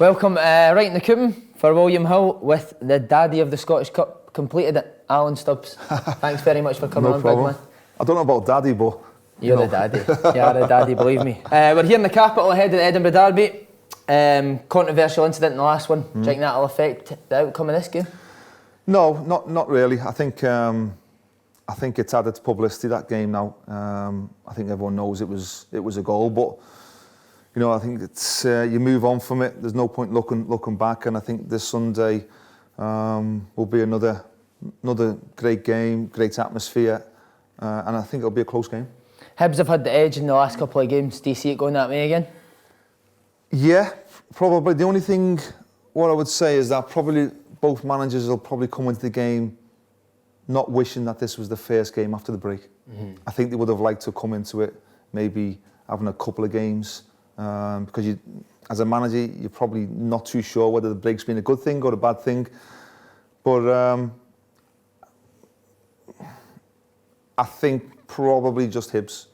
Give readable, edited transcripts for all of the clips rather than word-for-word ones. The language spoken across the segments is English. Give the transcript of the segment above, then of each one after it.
Welcome right in the coupon for William Hill with the daddy of the Scottish Cup. Completed it, Alan Stubbs. Thanks very much for coming No on, problem. big man. I don't know about daddy, but... You're the daddy. You're the daddy, believe me. We're here in the capital ahead of the Edinburgh derby. Controversial incident in the last one. Do you think that'll affect the outcome of this game? No, not really. I think it's had its publicity, that game now. I think everyone knows it was a goal, but you know, I think it's you move on from it. There's no point looking back, and I think this Sunday will be another great game, great atmosphere, and I think it'll be a close game. Hibs have had the edge in the last couple of games. Do you see it going that way again? Yeah, probably. The only thing what I would say is that probably both managers will probably come into the game not wishing that this was the first game after the break. I think they would have liked to come into it maybe having a couple of games. Because you, as a manager, you're probably not too sure whether the break's been a good thing or a bad thing. But I think probably just Hibs,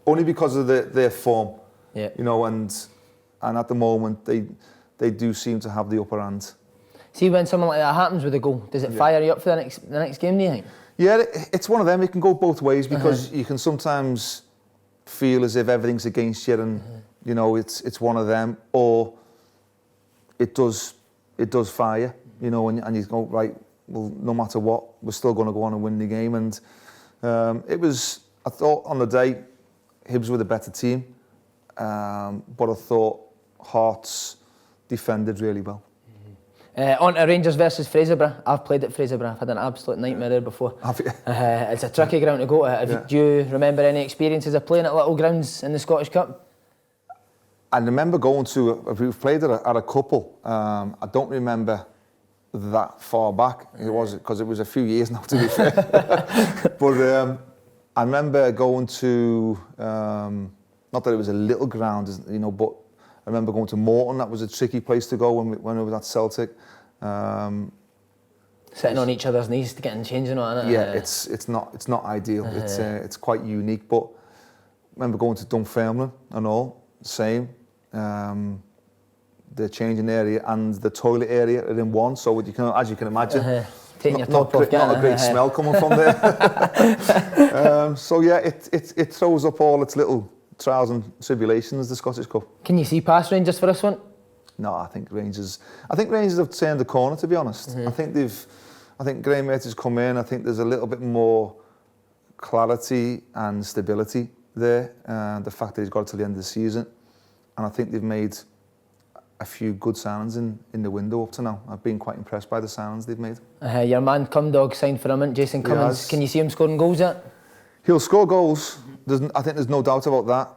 only because of their form. Yeah. You know, and at the moment they do seem to have the upper hand. See, when something like that happens with a goal, does it fire you up for the next game? Do you think? Yeah, it's one of them. It can go both ways because you can sometimes feel as if everything's against you and. You know, it's one of them, or it does fire, you know, and you go, right, well, no matter what, we're still going to go on and win the game. And I thought on the day, Hibs were the better team, but I thought Hearts defended really well. On to Rangers versus Fraserburgh. I've played at Fraserburgh. I've had an absolute nightmare there before. It's a tricky ground to go to. Do you remember any experiences of playing at little grounds in the Scottish Cup? I remember going to, we've played at a couple. I don't remember that far back. It was because it was a few years now, to be fair. But I remember going to, not that it was a little ground, you know, but I remember going to Morton. That was a tricky place to go when I was at Celtic. Sitting on each other's knees to get in change and all that. Yeah, it's not ideal. It's quite unique. But I remember going to Dunfermline and all, same. The changing area and the toilet area are in one, so as you can imagine, taking your top off, not a great smell coming from there. So yeah, it throws up all its little trials and tribulations, the Scottish Cup. Can you see past Rangers for this one? No, I think Rangers have turned the corner, to be honest. I think Graham Mates has come in. I think there's a little bit more clarity and stability there. The fact that he's got it till the end of the season. And I think they've made a few good signings in the window up to now. I've been quite impressed by the signings they've made. Your man Cumdog signed for him, Jason Cummins. Can you see him scoring goals yet? He'll score goals. I think there's no doubt about that.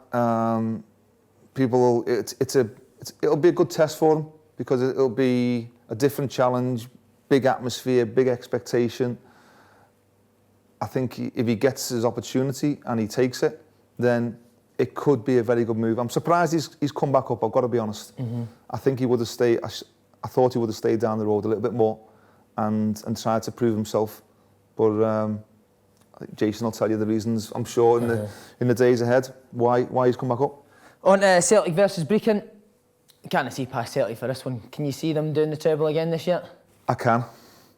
It'll be a good test for him because it'll be a different challenge, big atmosphere, big expectation. I think if he gets his opportunity and he takes it, then it could be a very good move. I'm surprised he's come back up, I've got to be honest. I think he would have stayed, I thought he would have stayed down the road a little bit more and tried to prove himself. But I think Jason will tell you the reasons, I'm sure, in the days ahead, why he's come back up. On Celtic versus Brecon, you can't see past Celtic for this one. Can you see them doing the treble again this year? I can.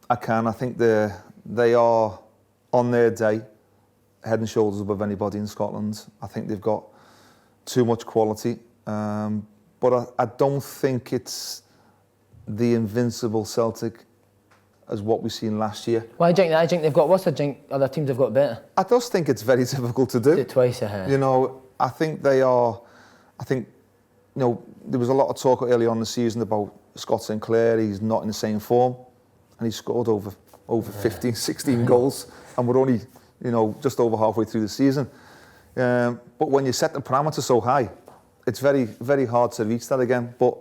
I think they are on their day, head and shoulders above anybody in Scotland. I think they've got too much quality, but I don't think it's the invincible Celtic as what we've seen last year. Why do you think that? I think they've got worse. I think other teams have got better. I just think it's very difficult to do. Do it twice ahead. You know, I think they are. I think, you know, there was a lot of talk early on in the season about Scott Sinclair. He's not in the same form, and he scored over 15, 16 goals, and we're only, you know, just over halfway through the season. But when you set the parameter so high, it's very, very hard to reach that again. But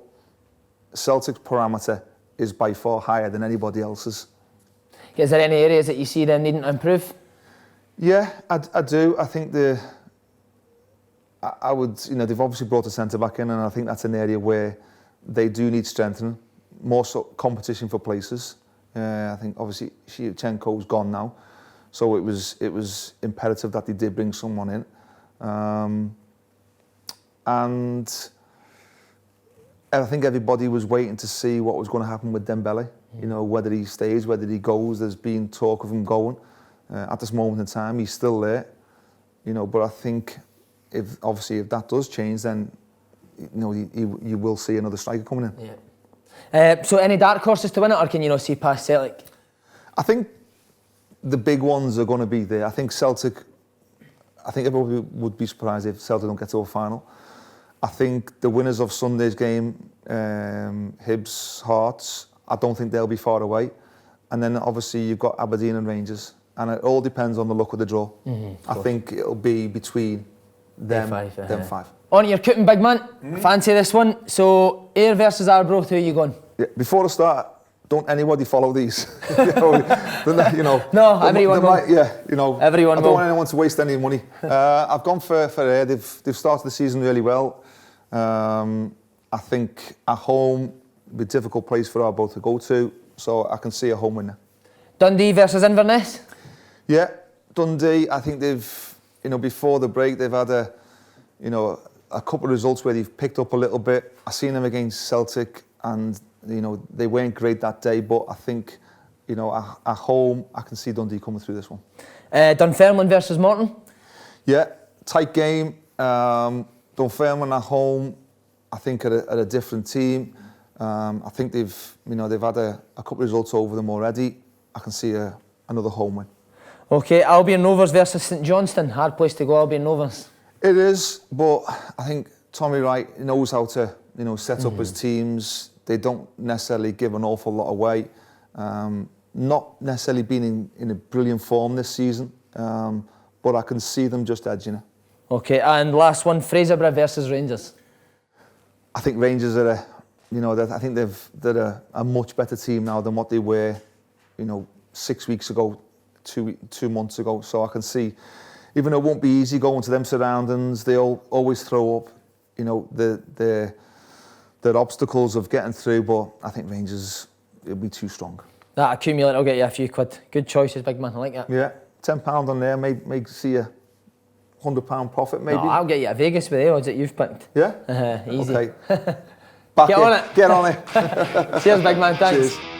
Celtic's parameter is by far higher than anybody else's. Is there any areas that you see them needing to improve? Yeah, I do. I think I would, you know, they've obviously brought a centre back in, and I think that's an area where they do need strengthening, more so competition for places. I think obviously Shevchenko's gone now, so it was imperative that they did bring someone in, and I think everybody was waiting to see what was going to happen with Dembele. You know, whether he stays, whether he goes. There's been talk of him going. At this moment in time, he's still there. You know, but I think if that does change, then you know you will see another striker coming in. Yeah. So any dark horses to win it, or can you not see past Celtic? I think the big ones are going to be there. I think Celtic. I think everybody would be surprised if Celtic don't get to a final. I think the winners of Sunday's game, Hibs, Hearts, I don't think they'll be far away. And then obviously you've got Aberdeen and Rangers. And it all depends on the luck of the draw. I think it'll be between them five. On to your cooking, big man. Fancy this one. So, Ayr versus Arbroath, who are you going? Yeah, before the start, don't anybody follow these. you know, no, everyone will. Everyone I don't want anyone to waste any money. I've gone for Ayr. They've started the season really well. I think at home, it'll be a difficult place for Arbroath to go to. So I can see a home winner. Dundee versus Inverness? Yeah, Dundee, I think they've, before the break, they've had a couple of results where they've picked up a little bit. I seen them against Celtic and, they weren't great that day, but I think, at home, I can see Dundee coming through this one. Dunfermline versus Morton? Yeah, tight game. Dunfermline at home, I think are a different team. I think they've had a couple of results over them already. I can see another home win. Okay, Albion Rovers versus St Johnstone. Hard place to go, Albion Rovers. It is, but I think Tommy Wright knows how to, set up his teams. They don't necessarily give an awful lot away. Not necessarily been in a brilliant form this season, but I can see them just edging it. Okay, and last one, Fraserburgh versus Rangers. I think Rangers are they're a much better team now than what they were, 6 weeks ago, 2 months ago. So I can see, even though it won't be easy going to them surroundings, they'll always throw up, their obstacles of getting through. But I think Rangers will be too strong. That accumulator will get you a few quid. Good choices, big man. I like that. Yeah, £10 on there may see a £100 profit maybe. No, I'll get you a Vegas with the odds that you've picked. Yeah. Easy. Okay. Get on it. Get on it. Cheers, big man. Thanks. Cheers.